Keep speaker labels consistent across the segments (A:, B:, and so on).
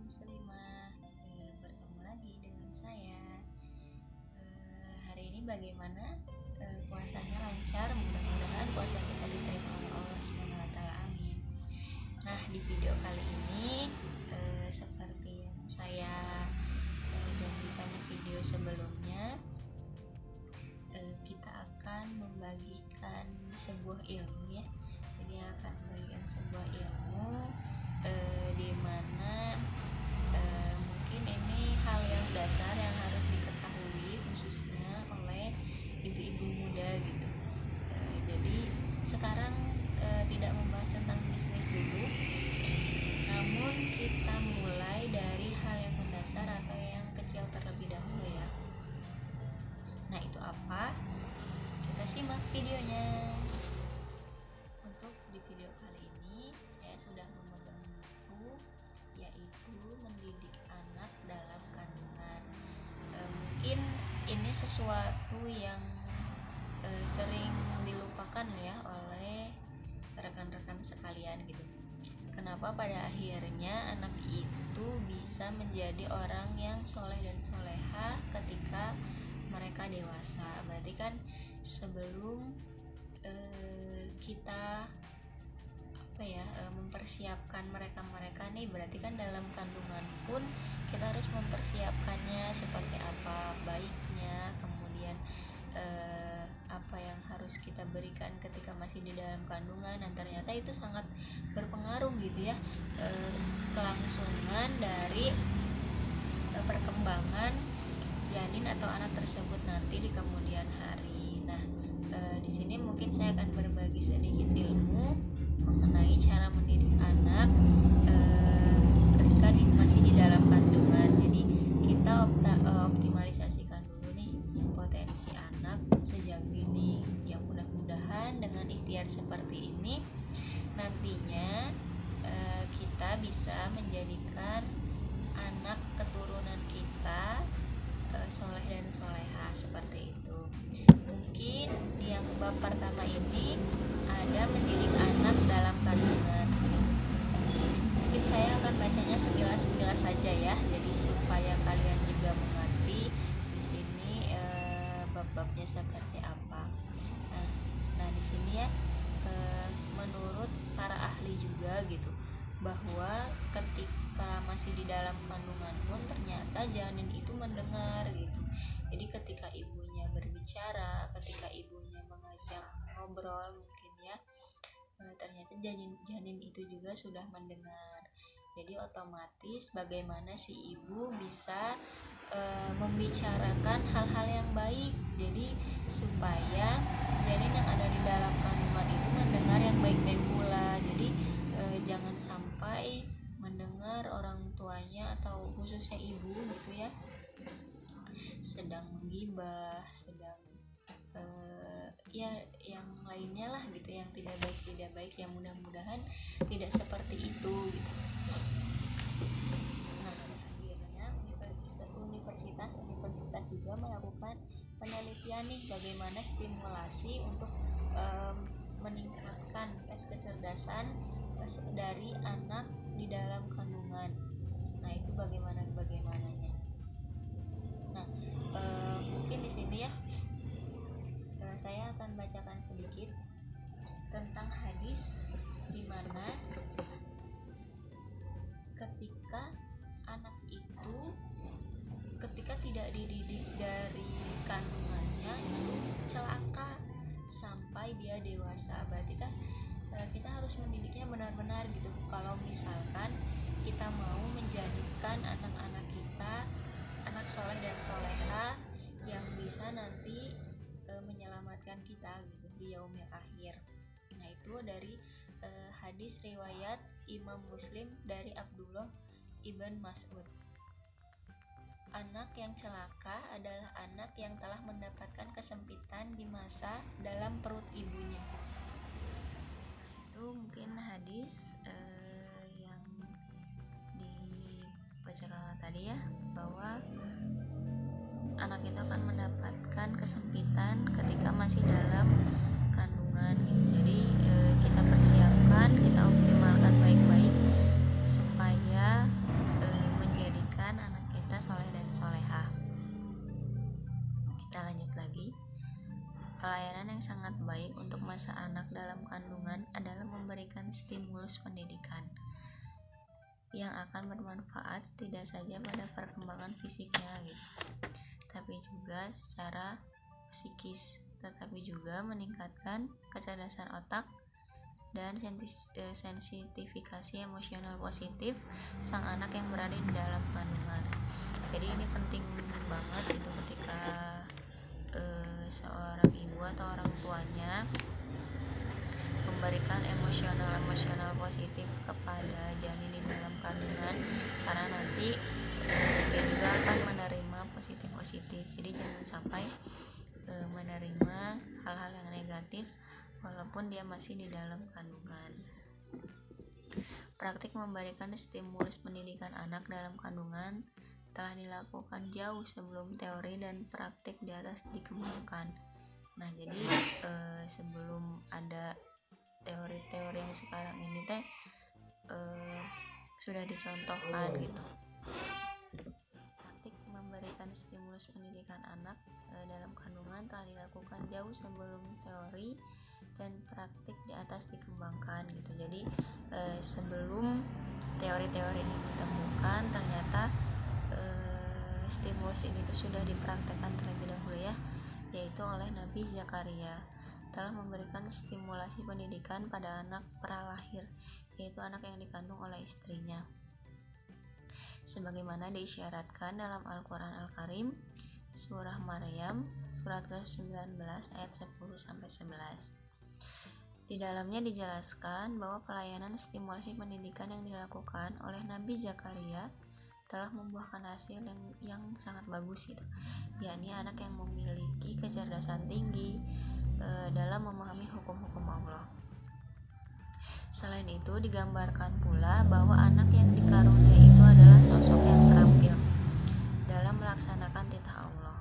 A: muslimah. Bertemu lagi dengan saya. Hari ini bagaimana? Puasanya lancar, mudah-mudahan puasa kita diterima oleh Allah SWT. Amin. Nah, di video kali ini seperti yang saya janjikan di video sebelumnya, kita akan membagikan sebuah ilmu ya. Jadi akan membagikan sebuah ilmu di mana mungkin ini hal yang dasar yang harus diketahui khususnya oleh ibu-ibu muda gitu. Jadi sekarang tidak membahas tentang bisnis dulu, namun kita mulai dari hal yang mendasar atau yang kecil terlebih dahulu ya. Nah, itu apa? Kita simak videonya. Untuk di video kali ini saya sudah memegang buku, yaitu Mendidik Anak dalam Kandungan. Mungkin ini sesuatu yang sering dilupakan ya oleh rekan-rekan sekalian gitu. Kenapa pada akhirnya anak itu bisa menjadi orang yang soleh dan soleha ketika mereka dewasa? Berarti kan sebelum kita mempersiapkan mereka nih, berarti kan dalam kandungan pun kita harus mempersiapkannya seperti apa baiknya, kemudian apa yang harus kita berikan ketika masih di dalam kandungan. Dan ternyata itu sangat berpengaruh gitu ya, kelangsungan dari perkembangan janin atau anak tersebut nanti di kemudian hari. Nah, di sini mungkin saya akan berbagi sedikit ilmu mengenai cara mendidik anak ketika masih di dalam kandungan. Jadi kita optimalisasikan dulu nih potensi anak sejak dini, yang mudah-mudahan dengan ikhtiar seperti ini nantinya kita bisa menjadikan anak keturunan kita soleh dan soleha seperti itu. Mungkin yang bab pertama ini ada mendidik anak dalam kandungan. Mungkin saya akan bacanya sekilas-sekilas saja ya, jadi supaya kalian juga mengerti di sini bab-babnya seperti apa. Nah di sini ya, menurut para ahli juga gitu, bahwa ketika masih di dalam kandungan pun ternyata janin itu mendengar gitu. Jadi ketika ibunya berbicara, ketika ibunya mengajak ngobrol mungkin ya, ternyata janin itu juga sudah mendengar. Jadi otomatis bagaimana si ibu bisa membicarakan hal-hal yang baik, jadi supaya janin yang ada di dalam kandungan itu mendengar yang baik-baik pula. Jadi jangan sampai mendengar orang tuanya atau khususnya ibu gitu ya sedang menggibah, sedang ya yang lainnya lah gitu, yang tidak baik, yang mudah-mudahan tidak seperti itu gitu. Nah, sebenarnya universitas juga melakukan penelitian nih bagaimana stimulasi untuk meningkatkan tes kecerdasan dari anak di dalam kandungan. Nah, itu bagaimananya. Nah, mungkin di sini ya saya akan bacakan sedikit tentang hadis di mana ketika anak itu ketika tidak dididik dari kandungannya itu celaka sampai dia dewasa. Berarti kan kita harus mendidiknya benar-benar gitu. Kalau misalkan kita mau menjadikan anak-anak kita anak soleh dan soleha yang bisa nanti menyelamatkan kita gitu di yaumil akhir. Nah, itu dari hadis riwayat Imam Muslim dari Abdullah ibn Mas'ud. Anak yang celaka adalah anak yang telah mendapatkan kesempitan di masa dalam perut ibunya. Itu mungkin hadis yang dibacakan tadi ya, bahwa anak itu akan mendapatkan kesempitan ketika masih dalam kandungan gitu. Jadi kita persiapkan, kita optimalkan baik-baik supaya Pelayanan yang sangat baik untuk masa anak dalam kandungan adalah memberikan stimulus pendidikan yang akan bermanfaat tidak saja pada perkembangan fisiknya gitu, tapi juga secara psikis, tetapi juga meningkatkan kecerdasan otak dan sensitifikasi emosional positif sang anak yang berada di dalam kandungan. Jadi ini penting banget itu ketika seorang ibu atau orang tuanya memberikan emosional positif kepada janin di dalam kandungan, karena nanti dia juga akan menerima positif. Jadi jangan sampai menerima hal-hal yang negatif walaupun dia masih di dalam kandungan. Praktik memberikan stimulus pendidikan anak dalam kandungan telah dilakukan jauh sebelum teori dan praktik di atas dikembangkan. Nah, jadi sebelum ada teori-teori yang sekarang ini sudah dicontohkan gitu. Praktik memberikan stimulus pendidikan anak dalam kandungan telah dilakukan jauh sebelum teori dan praktik di atas dikembangkan gitu. Jadi sebelum teori-teori ini ditemukan, ternyata stimulus ini tuh sudah dipraktekkan terlebih dahulu ya, yaitu oleh Nabi Zakaria telah memberikan stimulasi pendidikan pada anak pralahir, yaitu anak yang dikandung oleh istrinya, sebagaimana diisyaratkan dalam Al-Quran Al-Karim surah Maryam surat ke-19 ayat 10-11. Di dalamnya dijelaskan bahwa pelayanan stimulasi pendidikan yang dilakukan oleh Nabi Zakaria telah membuahkan hasil yang sangat bagus gitu, yakni anak yang memiliki kecerdasan tinggi dalam memahami hukum-hukum Allah. Selain itu digambarkan pula bahwa anak yang dikaruniai itu adalah sosok yang terampil dalam melaksanakan titah Allah,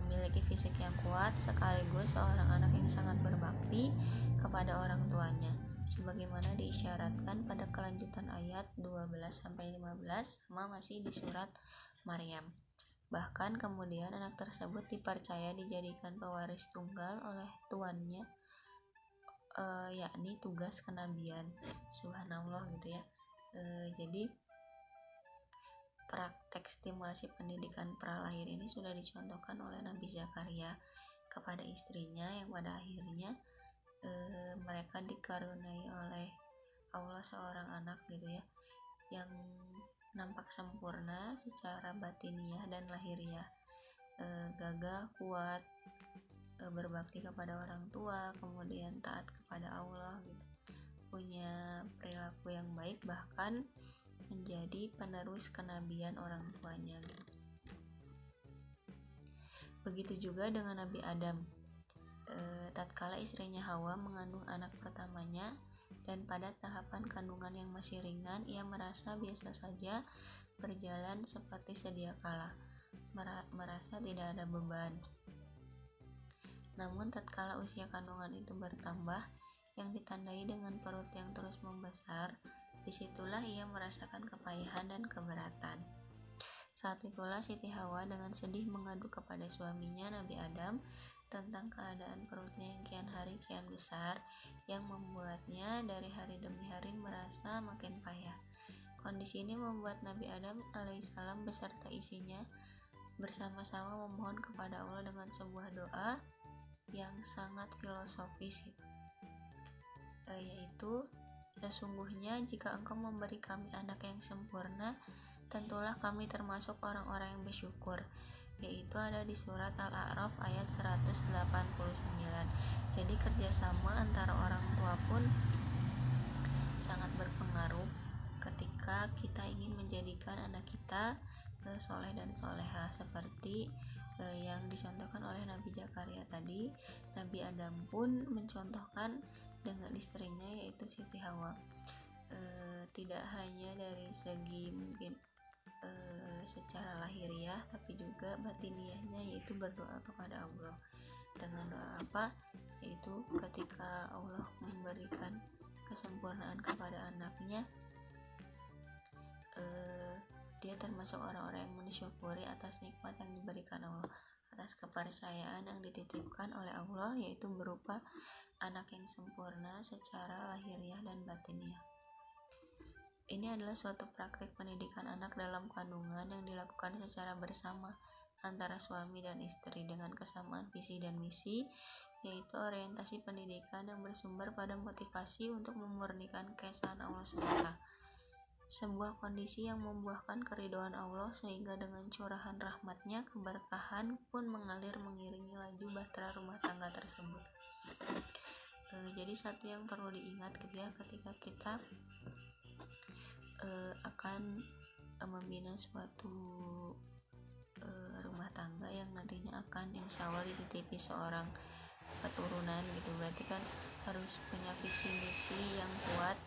A: memiliki fisik yang kuat, sekaligus seorang anak yang sangat berbakti kepada orang tuanya, sebagaimana diisyaratkan pada kelanjutan ayat 12-15 sama masih di surat Maryam. Bahkan kemudian anak tersebut dipercaya dijadikan pewaris tunggal oleh tuannya, yakni tugas kenabian. Subhanallah gitu ya. Jadi praktek stimulasi pendidikan pralahir ini sudah dicontohkan oleh Nabi Zakaria kepada istrinya, yang pada akhirnya mereka dikaruniai oleh Allah seorang anak gitu ya, yang nampak sempurna secara batiniah dan lahiriah, gagah, kuat, berbakti kepada orang tua, kemudian taat kepada Allah gitu, punya perilaku yang baik, bahkan menjadi penerus kenabian orang tuanya gitu. Begitu juga dengan Nabi Adam. Tatkala istrinya Hawa mengandung anak pertamanya, dan pada tahapan kandungan yang masih ringan, ia merasa biasa saja berjalan seperti sedia kala, merasa tidak ada beban. Namun tatkala usia kandungan itu bertambah, yang ditandai dengan perut yang terus membesar, disitulah ia merasakan kepayahan dan keberatan. Saat itulah Siti Hawa dengan sedih mengadu kepada suaminya Nabi Adam tentang keadaan perutnya yang kian hari kian besar, yang membuatnya dari hari demi hari merasa makin payah. Kondisi ini membuat Nabi Adam alaihissalam beserta isinya bersama-sama memohon kepada Allah dengan sebuah doa yang sangat filosofis, yaitu, sesungguhnya jika engkau memberi kami anak yang sempurna, tentulah kami termasuk orang-orang yang bersyukur, yaitu ada di surat Al-A'raf ayat 189. Jadi kerjasama antara orang tua pun sangat berpengaruh ketika kita ingin menjadikan anak kita soleh dan soleha, seperti yang dicontohkan oleh Nabi Zakaria tadi. Nabi Adam pun mencontohkan dengan istrinya, yaitu Siti Hawa, tidak hanya dari segi mungkin secara lahiriah, tapi juga batiniahnya, yaitu berdoa kepada Allah. Dengan doa apa? Yaitu ketika Allah memberikan kesempurnaan kepada anaknya, dia termasuk orang-orang yang mensyukuri atas nikmat yang diberikan Allah atas kepercayaan yang dititipkan oleh Allah, yaitu berupa anak yang sempurna secara lahiriah dan batiniah. Ini adalah suatu praktik pendidikan anak dalam kandungan yang dilakukan secara bersama antara suami dan istri dengan kesamaan visi dan misi, yaitu orientasi pendidikan yang bersumber pada motivasi untuk memurnikan keesaan Allah semata. Sebuah kondisi yang membuahkan keridhaan Allah, sehingga dengan curahan rahmatnya keberkahan pun mengalir mengiringi laju bahtera rumah tangga tersebut. Jadi satu yang perlu diingat gitu ya, ketika kita akan membina suatu rumah tangga yang nantinya akan insya Allah dititipi seorang keturunan gitu, berarti kan harus punya visi misi yang kuat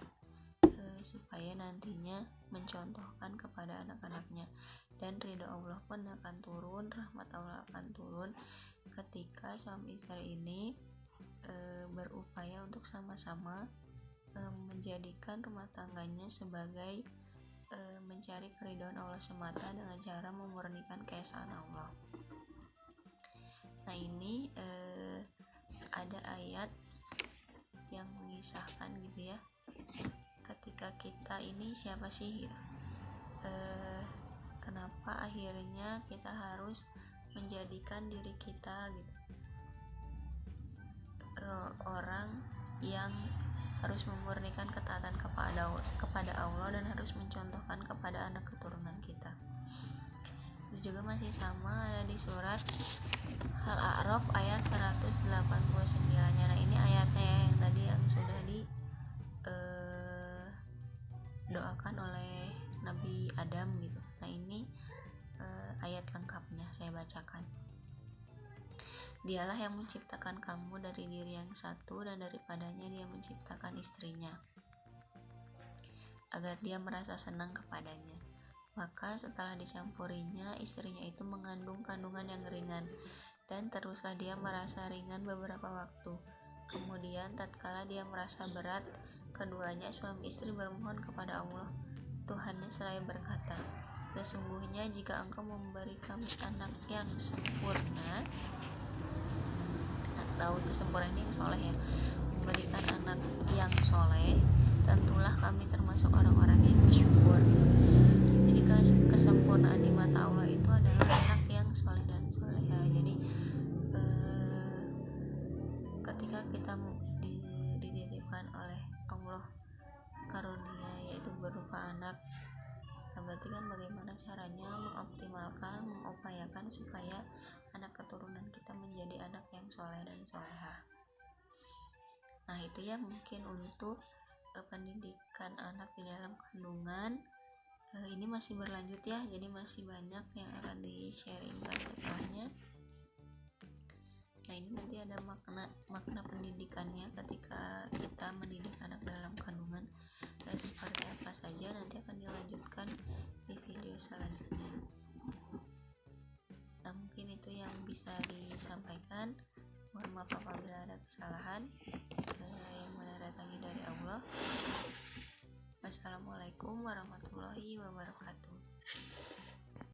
A: supaya nantinya mencontohkan kepada anak-anaknya, dan ridho Allah pun akan turun, rahmat Allah akan turun ketika suami istri ini berupaya untuk sama-sama menjadikan rumah tangganya sebagai mencari keridhaan Allah semata dengan cara memurnikan keesaan Allah. Nah ini ada ayat yang mengisahkan gitu ya, ketika kita ini siapa sih gitu. Kenapa akhirnya kita harus menjadikan diri kita gitu orang yang harus memurnikan ketaatan kepada Allah dan harus mencontohkan kepada anak keturunan kita. Itu juga masih sama, ada di surat Al-A'raf ayat 189 nya. Nah ini ayatnya ya, yang tadi yang sudah doakan oleh Nabi Adam gitu. Nah ini ayat lengkapnya saya bacakan. Dialah yang menciptakan kamu dari diri yang satu, dan daripadanya dia menciptakan istrinya agar dia merasa senang kepadanya. Maka setelah dicampurinya, istrinya itu mengandung kandungan yang ringan, dan teruslah dia merasa ringan beberapa waktu. Kemudian tatkala dia merasa berat, keduanya suami istri bermohon kepada Allah Tuhannya seraya berkata, sesungguhnya jika engkau memberi kami anak yang sempurna, tahu kesempurnaan ini yang soleh ya, memberikan anak yang soleh, tentulah kami termasuk orang-orang yang bersyukur gitu. Jadi kesempurnaan di mata Allah itu adalah anak yang soleh dan soleha. Jadi ketika kita dititipkan oleh Allah karunia yaitu berupa anak, berarti kan bagaimana caranya mengoptimalkan, mengupayakan supaya anak keturunan kita menjadi anak yang soleh dan soleha. Nah itu ya mungkin untuk pendidikan anak di dalam kandungan. Ini masih berlanjut ya, jadi masih banyak yang akan di-sharingkan setelahnya. Nah ini nanti ada makna pendidikannya ketika kita mendidik anak dalam kandungan, dan seperti apa saja nanti akan dilanjutkan di video selanjutnya. Nah mungkin itu yang bisa disampaikan. Mohon maaf apabila ada kesalahan. Yang mana datangnya dari Allah. Wassalamualaikum warahmatullahi wabarakatuh.